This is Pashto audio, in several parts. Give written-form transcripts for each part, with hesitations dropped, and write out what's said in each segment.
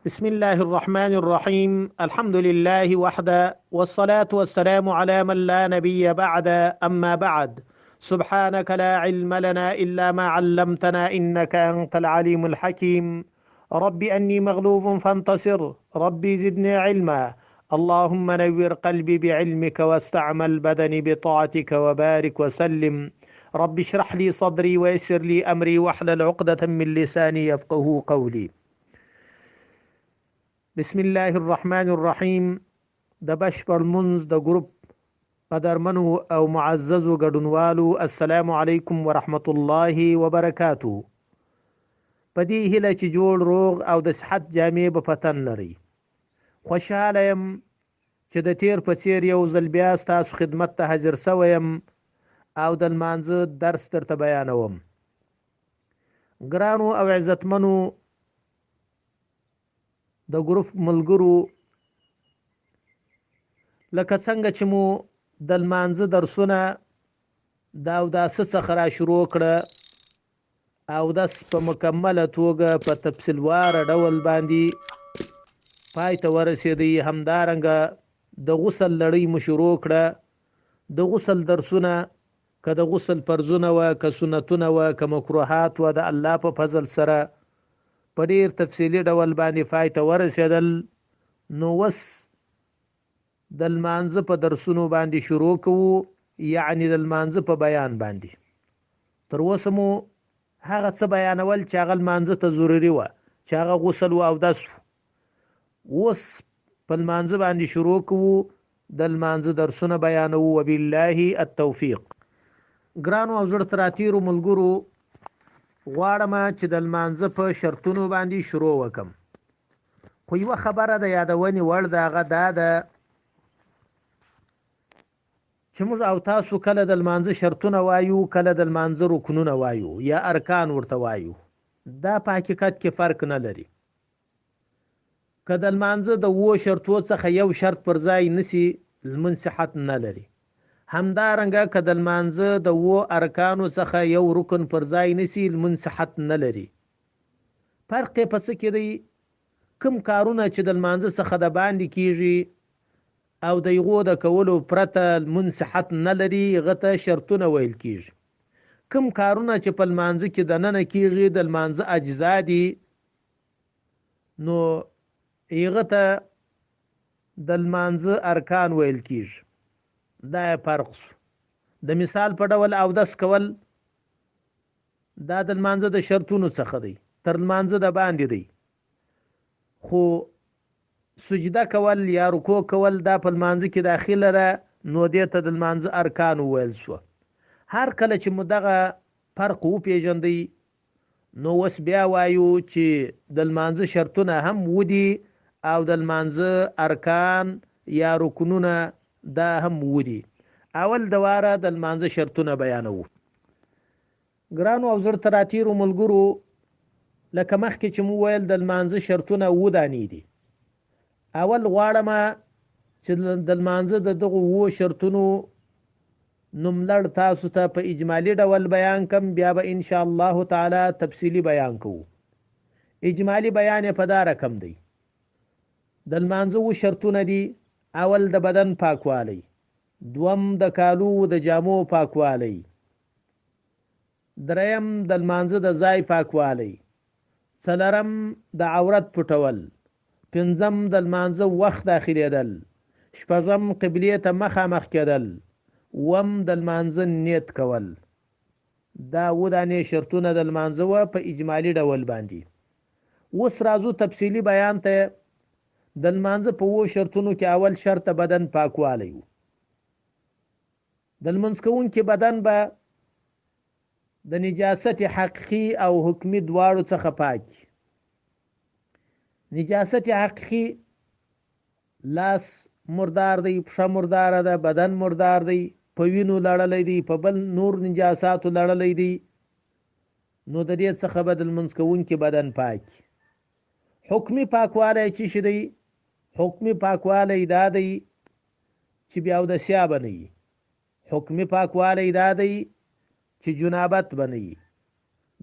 بسم الله الرحمن الرحيم. الحمد لله وحده، والصلاة والسلام على من لا نبي بعد. أما بعد، سبحانك لا علم لنا إلا ما علمتنا إنك أنت العليم الحكيم. رب أني مغلوب فانتصر، ربي زدني علما. اللهم نور قلبي بعلمك واستعمل بدني بطاعتك وبارك وسلم. رب اشرح لي صدري ويسر لي أمري واحلل عقدة من لساني يفقه قولي. بسم الله الرحمن الرحیم. د بشپړ منځ د ګروپ قدرمنو او معززو ګډونوالو، السلام علیکم ورحمت الله وبرکاتو. په دې هیله چې جوړ روغ او د صحت جامې به پتن لري. خوشحاله یم چې د تیر په څیر یو ځل بیا ستاسو خدمت ته حاضر سویم او د لمانځه درس درته بیانوم. ګرانو او عزتمنو د ګروپ ملګرو، لکه څنګه چې مو د لمانځه درسونه د اوداسه څخه را شروع کړه، اودس په مکمله توګه په تفصیلوار ډول باندې پای ته ورسېدی. همدارنګه د غسل لړۍ مو شروع کړه. د غسل درسونه، که د غسل فرضونه وه، که سنتونه وه، که مکروهات وه، د الله په فضل سره په ډیر تفصیلي ډول باندې پای ته ورسېدل. نو وس د لمانځه په درسونو باندې شروع کوو، یعنی د لمانځه په بیان باندې. تر اوسه مو هغه څه بیانول چې هغه لمانځه ته ضروري وه، چې هغه غسل و او اودس و. اوس په لمانځه باندې شروع کوو، د لمانځه درسونه بیانوو. وبالله التوفیق. ګرانو او زړه تراتیرو ملګرو، غواړم چې د لمانځه په شرطونو باندې شروع وکم. خو یوه خبره د یادونې وړ ده، هغه دا ده چې موږ او تاسو کله د لمانځه شرطونه وایو، کله د لمانځه رکنونه وایو یا ارکان ورته وایو. دا په حقیقت کې فرق نه لري. که د لمانځه د 7 شرطو څخه یو شرط پر ځای نسی، لمونځ صحت نه لري. همدارنګه که د لمانځه د 7 ارکانو څخه یو رکن پر ځای نسی، لمونځ صحت نه لري. فرق یې په څه کې دی؟ کوم کارونه چې د لمانځه څخه د باندې کیږي او د هغو د کولو پرته لمونځ صحت نه لري، هغه ته شرطونه ویل کیږي. کوم کارونه چې په لمانځه کې دننه کیږي، د لمانځه اجزا دي، نو هغه ته د لمانځه ارکان ویل کیږي. دا فرق شو. د مثال په ډول اودس کول، دا د لمانځه د شرطونو څخه دی، تر لمانځه د باندې دی. خو سجده کول یا رکوع کول، دا په لمانځه کې داخله ده، نو دې ته د لمانځه ارکان ویل شو. هر کله چې مو دغه فرق وپېژندئ، نو اوس بیا وایو چې د لمانځه شرطونه هم ودي او د لمانځه ارکان یا رکنونه دا هم ودي. اول دواره د لمانځه شرطونه بیانوو. ګرانو او زړه تراتیرو ملګرو، لکه مخکې چې مو ویل د لمانځه شرطونه 7 دانې دي. اول غواړم چې د لمانځه د دغو 7 شرطونو نوملړ تاسو ته په اجمالی ډول بیان کم، بیا به ان شاء الله تعالی تفصیلی بیان کوو. اجمالی بیان په دا رقم دی. د لمانځه 7 شرطونه دي. اول د بدن پاکوالی، دوم د کالو د جامو پاکوالی، دریم د لمانځه د ځای پاکوالی، څلورم د عورت پټول، پنځم د لمانځه وخت داخلېدل، شپږم قبلې ته مخامخ کېدل، اووم د لمانځه نیت کول. دا 7 دانې شرطونه د لمانځه وه په اجمالي ډول باندې. اوس راځو تفصیلي بیان ته. د لمانځه په 7 شرطونو کې اول شرط بدن پاکوالی و. د لمونځ کوونکي بدن به د نجاست حقیقي او حکمي دواړو څخه پاک. نجاست حقیقي، لاس مردار دی، پښه مرداره ده، بدن مردار دی، په وینو لړلی دی، په بل نور نجاساتو لړلی دی، نو د دې څخه به د لمونځ کوونکي بدن پاک. حکمي پاکوالی چې شي دی، حکمي پاکوالی دا دی چې بیا اودسیا به نه وي. حکمي پاکوالی دا دی چې جنابت به نه وي.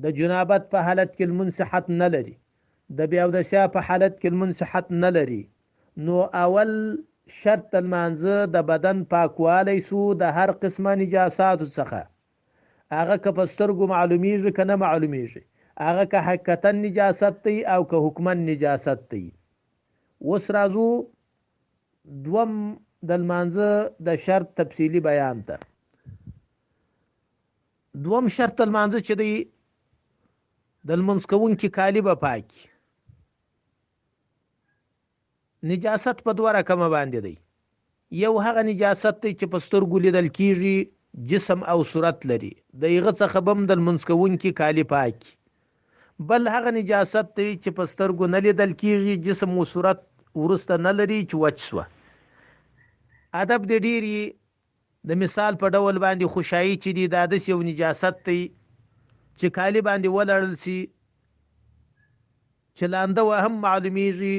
د جنابت په حالت کې لمونځ صحت نه لري. د بیا اودسیا په حالت کې لمونځ صحت نه لري، نو اول شرط المانځه د بدن پاکوالی سو د هر قسمه نجاساتو څخه. هغه که په سترګو معلومیږي که نه معلومیږي، هغه که حقیقتا نجاست دی او که حکمن نجاست دی. اوس راځو دوم د لمانځه د شرط تفصیلی بیان ته. دوم شرط لمانځه چې دی د لمونځ کوونکي کالي به پاکي. نجاست په دوه رقمه باندې دی. یو هغه نجاست دی چې په سترګو لیدل کیږي، جسم او صورت لري، د هغه څخه بم د لمونځ کوونکي کالي پاکي. بل هغه نجاست دی چې په سترګو نه لیدل کیږي، جسم او صورت ورسته نه لري چې وچ سوه. ادب د ډیری د مثال په ډول باندې خوشایي چې دی دا داسې یو نجاست دی چې کالي باندې ولړل سي، چې لانده و هم معلومیږي،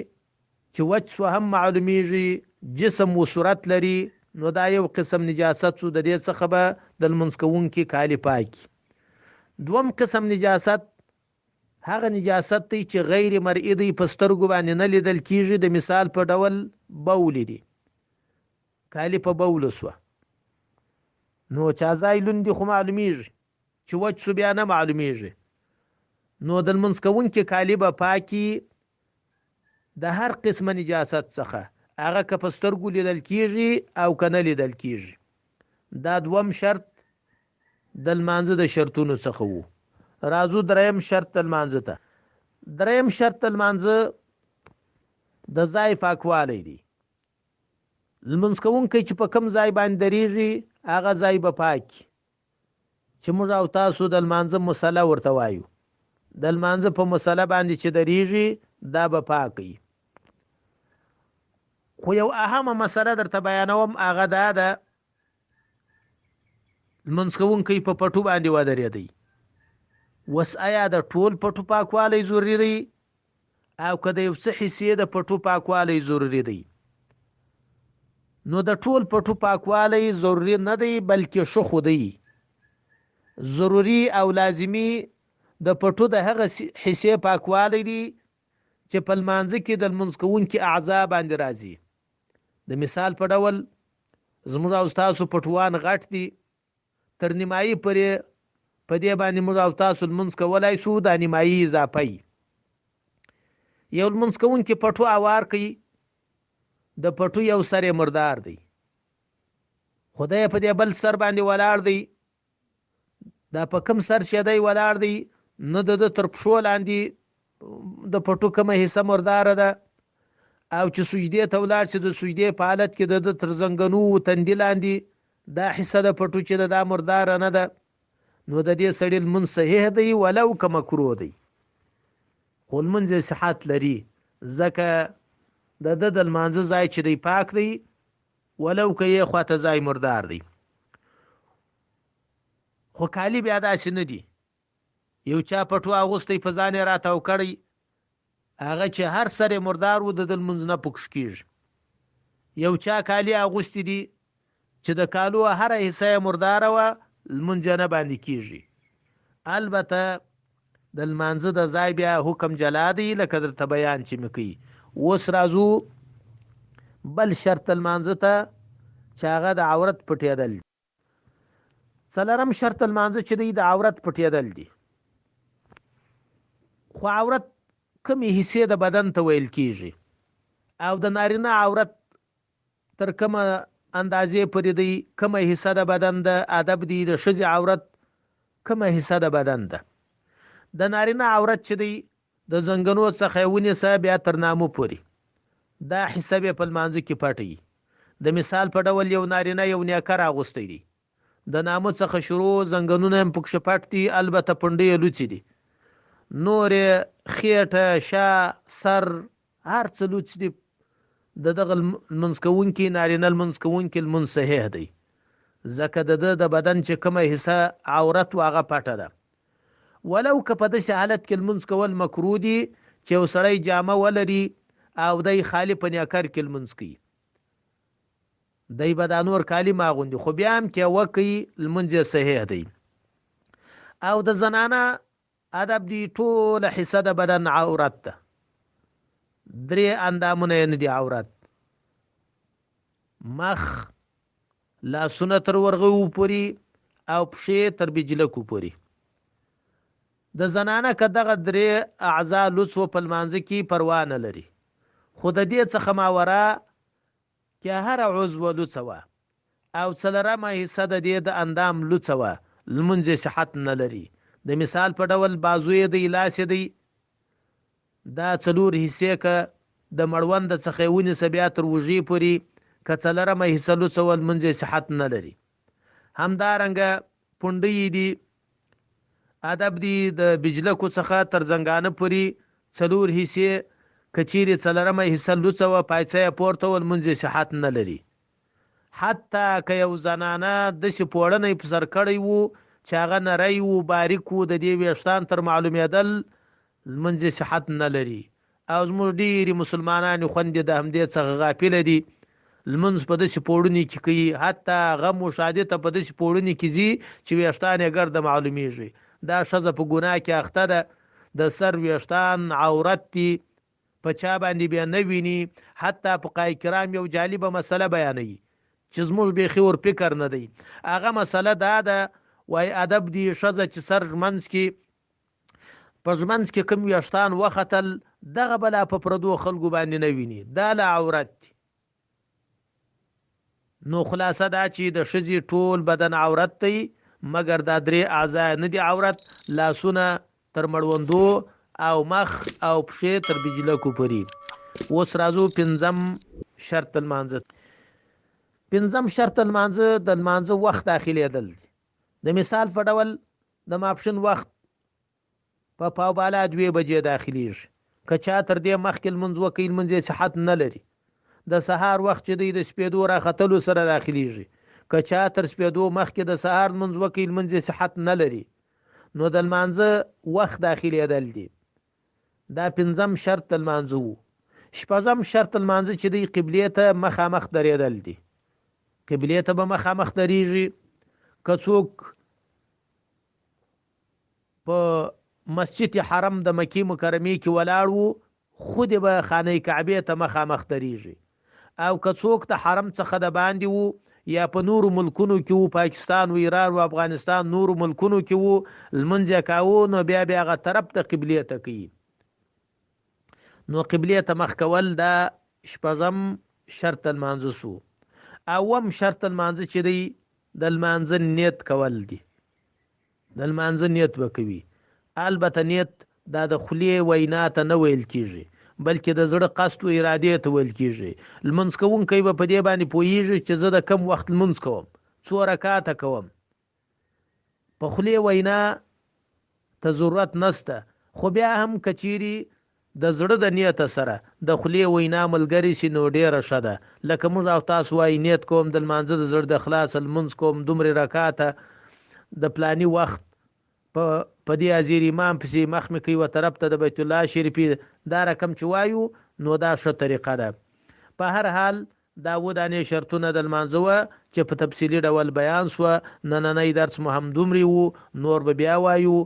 چې وچ سوه هم معلومیږي، جسم و صورت لري، نو دا یو قسم نجاست سو، د دې څخه به د لمونځ کوونکي کالي پاکي. دوم قسم نجاست هغه نجاست دی چې غیر مرئی دی، په سترګو باندې نه لیدل کیږي. د مثال په ډول بول دی، کالي په بول سوه، نو چا ځای لوندې خو معلومیږي، چې وچ سو بیا نه معلومیږي، نو د لمونځ کوونکي کالي به پاکي د هر قسمه نجاست څخه، هغه که په سترګو لیدل کیږي او که نه لیدل کیږي. دا دوم شرط د لمانځه د شرطونو څخه وو. راځو دریم شرط لمانځه ته. دریم شرط لمانځه د ځای پاکوالی دی. لمونځ کوونکی چې په کوم ځای باندې درېږي هغه ځای به پاکي، چې موږ او تاسو د لمانځه مسله ورته وایو. د لمانځه په مسله باندې چې درېږي دا به پاکي. خو یو اهمه مسله درته بیانوم، هغه دا ده لمونځ کوونکی په پټو باندې ودرېدی. وس آیا د ټول پټو پاکوالی ضروري دی او که د یو څه حصې د پټو پاکوالی ضروري دی؟ نو د ټول پټو پاکوالی ضروري نه دی، بلکې ښه خو دی. ضروري او لازمي د پټو د هغه حصې پاکوالی دی چې په لمانځه کې د لمونځ کوونکي اعضا باندې راځي. د مثال په ډول زموږ او تاسو پټوان غټ دي، تر نیمایي پورې په دې باندې موږ او تاسو لمونځ کولای سو، دا نیمایي اضافه وي. یو لمونځ کوونکي پټو اوار کوي، د پټو یو سر مردار دی، خدای په دې بل سر باندې ولاړ دی. دا په کوم سر چې دی ولاړ دی، نه د تر پښو لاندې د پټو کومه حصه مرداره ده، او چې سجدې ته ولاړ شي د سجدې په حالت کې د تر زنګنو تندي لاندې دا حصه د پټو چې دا مرداره نه ده، نو د دې سړي لمونځ صحیح دی ولو که مکروه دی، خو لمونځ صحت لري، ځکه د د لمانځه ځای چې دی پاک دی، ولو که یې خواته ځای مردار دی. خو کالي بیا داسې نه دي، یو چا پټو اغوستی په ځان یې راتاو کړی، هغه چې هر سر مردار و د لمونځ نه پکش کیږي. یو چا کالي اغوستی دي چې د کالو هر حصه مرداره و، لمونځ نه باندې کیږي. البته د لمانځه د ځای بیا حکم جلا دی، لکه درته بیان چې مې کوي. اوس راځو بل شرط لمانځه ته چې هغه د عورت پټېدل دي. څلورم شرط لمانځه چې دی د عورت پټېدل دي. خو عورت کمې حصې د بدن ته ویل کیږي، او د نارینه عورت تر کومه اندازې پورې دی، کومه حصه د بدن د ادب دی، د ښځې عورت کومه حصه د بدن ده. د نارینه عورت چې دی د زنګنو څخه ونیسه بیا تر نامو پورې، دا حصه به په لمانځه کې پټوي. د مثال په ډول یو نارینه یو نیکر اغوستی دی، د نامو څخه شروع زنګنونه هم پکښې پټ دي، البته پنډۍ یې لوڅې دي، نور خېټه، شا، سر، هر څه لوڅ دي. د دغه لمونځ کوونکي نارینه لمونځ کوونکي لمونځ صحیح دی، ځکه د بدن چې کومه حصه عورت و هغه پټه ده. ولو که په داسې حالت کې لمونځ کول مکروه دي چې یو سړی جامه ولري او دی خالی په نیکر کې لمونځ کوي، دی به دا نور کالي ماغوندي، خو بیا هم کې وکوي لمونځ صحیح دی. او د زنانه ادب دی ټول حصه د بدن عورت ده، درې اندامونه یې نه دي عورت، مخ، لاسونه تر ورغو پوري او پښې تر بجلکو پوري. د زنانه که دغه درې اعضا لوڅو په لمانځه کې پروا نه لري، خو د دې څخه ماوره کې هر عضو لوڅه وه او څلرمه حصه د دې د اندام لوڅه وه، لمونځ صحت نه لري. د مثال په ډول بازو یې دی، لاس یې دی، دا څلور حصې که د مړوند څخه ونیسه بیا تر وږې پوري که څلرمه حصه لوڅه وه، لمونځ صحت نه لري. همدارنګه پونډۍ دي، ادب دی د بجلکو څخه تر زنګانه پوري څلور حصې که چیرې څلرمه حصه لوڅه وه، پایڅه یې پورته وه، لمونځ صحت نه لري. حتی که یو زنانه داسې پوړنی په سر کړی وو چې هغه نری وو، باریک وو، د دې ویښتان تر معلومېدل، لمونځ صحت نه لري. او زموږ ډېرې مسلمانانې خویندې د همدې څخه غافله دي، لمونځ په داسې پوړني کې کوي، حتی غم و شادي ته په داسې پوړني کې ځي چې ویښتان یې ګرده معلومیږي. دا ښځه په ګناه کې اخته ده، د سر ویښتان عورت دي، په چا باندې بیا نه ویني. حتی فقهای کرام یو جالبه مسله بیانوي چې زموږ بیخي ور فکر نه دی. هغه مسله دا ده، وای ادب دی ښځه چې سر ژمنځ کې په ژمنځ کې کوم ویښتان وختل، دغه بلا په پردو خلکو باندې نه ویني، دا لا عورت دی. نو خلاصه دا چې د ښځې ټول بدن عورت دی، مګر دا درې اعضا نه دي عورت، لاسونه تر مړوندو او مخ او پښې تر بجلکو پوري. اوس راځو پنځم شرط المانځه. پنځم شرط المانځه د لمانځه وخت داخلېدل دي. د مثال په ډول د ماپښین وخت په پاوبالا 2 بجې داخلېږي، که چا تر دې مخکې لمونځ وکړي، لمونځ صحت نه لري. د سهار وخت چې دی د سپېدو راختلو سره داخلېږي، که چا تر سپېدو مخکې د سهار لمونځ وکړي، لمونځ صحت نه لري. نو د لمانځه وخت داخلېدل دي. دا پنځم شرط د لمانځه وو. شپږم شرط لمانځه چې دی قبلې ته مخامخ درېدل دي. قبلې ته به مخامخ درېږي. که څوک په مسجد حرم د مکې مکرمې کې ولاړ وو، خود به خانه کعبې ته مخامخ درېږي. او که څوک د حرم څخه د باندې وو یا په نورو ملکونو کې وو، پاکستان و ایران و افغانستان نورو ملکونو کې وو، لمونځ یې کاوه، نو بیا هغه طرف ته قبلې ته کوي. نو قبلې ته مخ کول دا شپږم شرط المانځه سو. اوم شرط المانځه چې دی د لمانځه نیت کول دي. د لمانځه نیت وکوي. البته نیت دا د خولې وینا ته نه ویل کیږي، بلکې د زړه قصد او ارادې ته ویل کیږي. لمونځ کوونکی به په دې باندې پوهیږي چې زه د کم وخت لمونځ کوم، څو رکعاته کوم. په خولې وینا ته ضرورت نسته، خو بیا هم کچيري د زړه د نیت سره د خولې وینا ملګری شي نو ډیره ښه ده. لکه موږ او تاسو وایي نیت کوم د لمانځه د زړه د خلاص لمونځ کوم دومره رکعاته د پلانی وخت په دې ازیر امام پسې مخ مې کوي و طرف ته د بیت الله شریفي، دا رقم چې وایو نو دا ښه طریقه ده. په هر حال دا ودانې شرطونه د لمانځه وه چې په تفصیلي ډول بیان سوه. نننی درس مو هم دومره وو، نور به بیا وایو.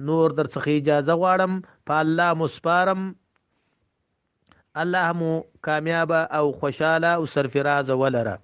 نور در څخه اجازه غواړم، په الله مسپارم. الله مو کامیابه او خوشاله او سرفرازه ولره.